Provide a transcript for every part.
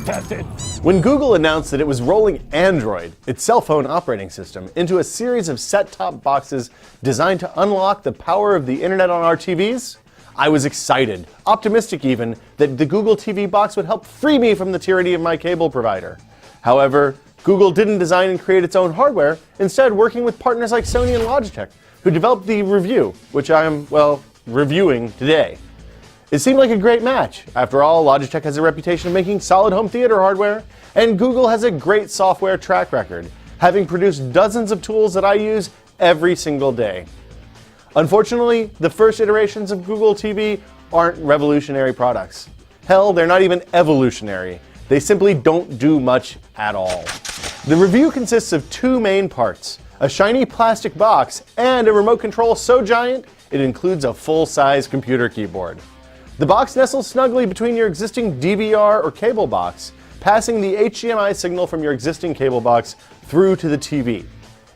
tested. When Google announced that it was rolling Android, its cell phone operating system, into a series of set-top boxes designed to unlock the power of the internet on our TVs, I was excited, optimistic even, that the Google TV box would help free me from the tyranny of my cable provider. However, Google didn't design and create its own hardware, instead working with partners like Sony and Logitech, who developed the Revue, which I am, well, reviewing today. It seemed like a great match. After all, Logitech has a reputation of making solid home theater hardware, and Google has a great software track record, having produced dozens of tools that I use every single day. Unfortunately, the first iterations of Google TV aren't revolutionary products. Hell, they're not even evolutionary. They simply don't do much at all. The Revue consists of two main parts, a shiny plastic box and a remote control so giant it includes a full-size computer keyboard. The box nestles snugly between your existing DVR or cable box, passing the HDMI signal from your existing cable box through to the TV.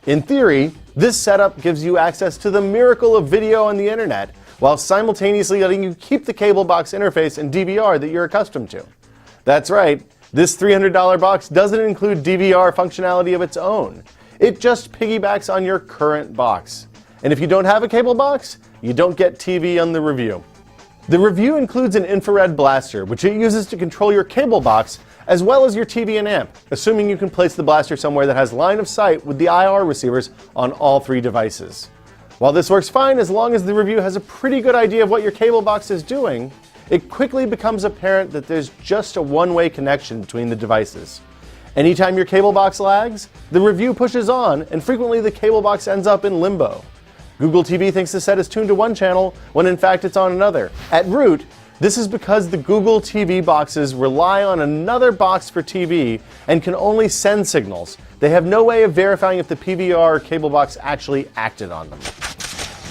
In theory, this setup gives you access to the miracle of video on the internet, while simultaneously letting you keep the cable box interface and DVR that you're accustomed to. That's right, this $300 box doesn't include DVR functionality of its own. It just piggybacks on your current box. And if you don't have a cable box, you don't get TV on the Revue. The Revue includes an infrared blaster, which it uses to control your cable box as well as your TV and amp, assuming you can place the blaster somewhere that has line of sight with the IR receivers on all three devices. While this works fine as long as the Revue has a pretty good idea of what your cable box is doing, it quickly becomes apparent that there's just a one-way connection between the devices. Anytime your cable box lags, the Revue pushes on, and frequently the cable box ends up in limbo. Google TV thinks the set is tuned to one channel, when in fact it's on another. At root, this is because the Google TV boxes rely on another box for TV and can only send signals. They have no way of verifying if the PVR or cable box actually acted on them.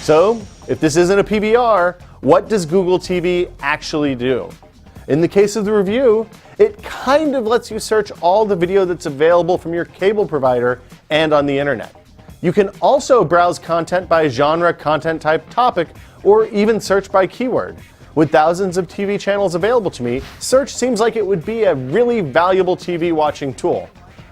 So, if this isn't a PVR, what does Google TV actually do? In the case of the Revue, it kind of lets you search all the video that's available from your cable provider and on the internet. You can also browse content by genre, content type, topic, or even search by keyword. With thousands of TV channels available to me, search seems like it would be a really valuable TV watching tool.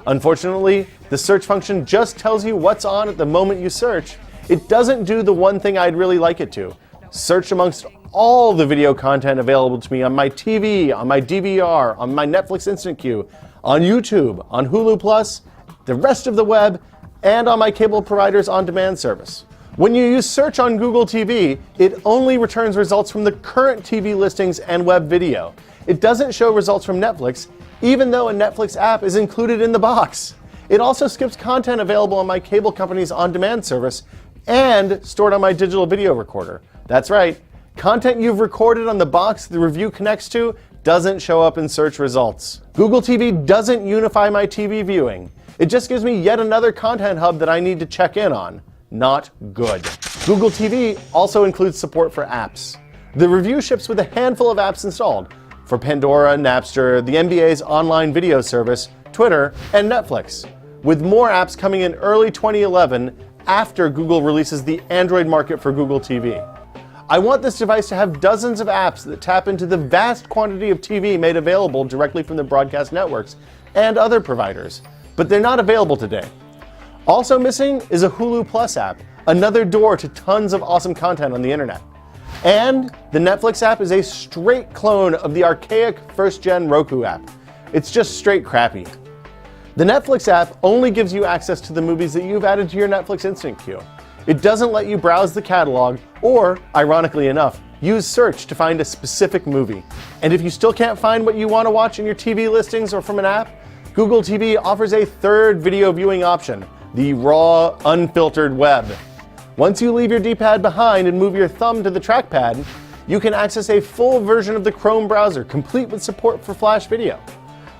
Unfortunately, the search function just tells you what's on at the moment you search. It doesn't do the one thing I'd really like it to: search amongst all the video content available to me on my TV, on my DVR, on my Netflix Instant Queue, on YouTube, on Hulu+, the rest of the web, and on my cable provider's on-demand service. When you use search on Google TV, it only returns results from the current TV listings and web video. It doesn't show results from Netflix, even though a Netflix app is included in the box. It also skips content available on my cable company's on-demand service and stored on my digital video recorder. That's right, content you've recorded on the box the Revue connects to doesn't show up in search results. Google TV doesn't unify my TV viewing. It just gives me yet another content hub that I need to check in on. Not good. Google TV also includes support for apps. The Revue ships with a handful of apps installed for Pandora, Napster, the NBA's online video service, Twitter, and Netflix, with more apps coming in early 2011 after Google releases the Android market for Google TV. I want this device to have dozens of apps that tap into the vast quantity of TV made available directly from the broadcast networks and other providers, but they're not available today. Also missing is a Hulu Plus app, another door to tons of awesome content on the internet. And the Netflix app is a straight clone of the archaic first-gen Roku app. It's just straight crappy. The Netflix app only gives you access to the movies that you've added to your Netflix Instant Queue. It doesn't let you browse the catalog or, ironically enough, use search to find a specific movie. And if you still can't find what you want to watch in your TV listings or from an app, Google TV offers a third video viewing option, the raw, unfiltered web. Once you leave your D-pad behind and move your thumb to the trackpad, you can access a full version of the Chrome browser, complete with support for Flash video.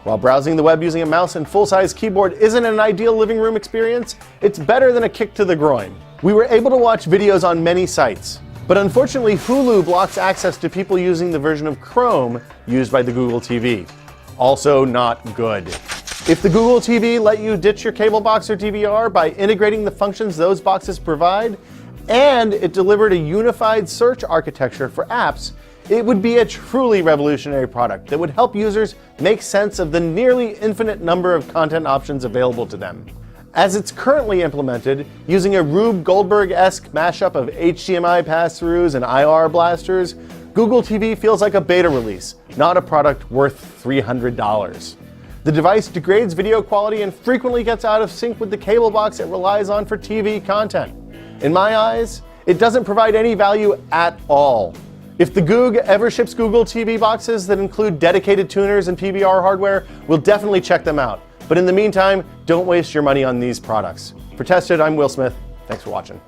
While browsing the web using a mouse and full-size keyboard isn't an ideal living room experience, it's better than a kick to the groin. We were able to watch videos on many sites, but unfortunately Hulu blocks access to people using the version of Chrome used by the Google TV. Also not good. If the Google TV let you ditch your cable box or DVR by integrating the functions those boxes provide, and it delivered a unified search architecture for apps, it would be a truly revolutionary product that would help users make sense of the nearly infinite number of content options available to them. As it's currently implemented, using a Rube Goldberg-esque mashup of HDMI pass-throughs and IR blasters, Google TV feels like a beta release, not a product worth $300. The device degrades video quality and frequently gets out of sync with the cable box it relies on for TV content. In my eyes, it doesn't provide any value at all. If the Goog ever ships Google TV boxes that include dedicated tuners and PVR hardware, we'll definitely check them out. But in the meantime, don't waste your money on these products. For Tested, I'm Will Smith. Thanks for watching.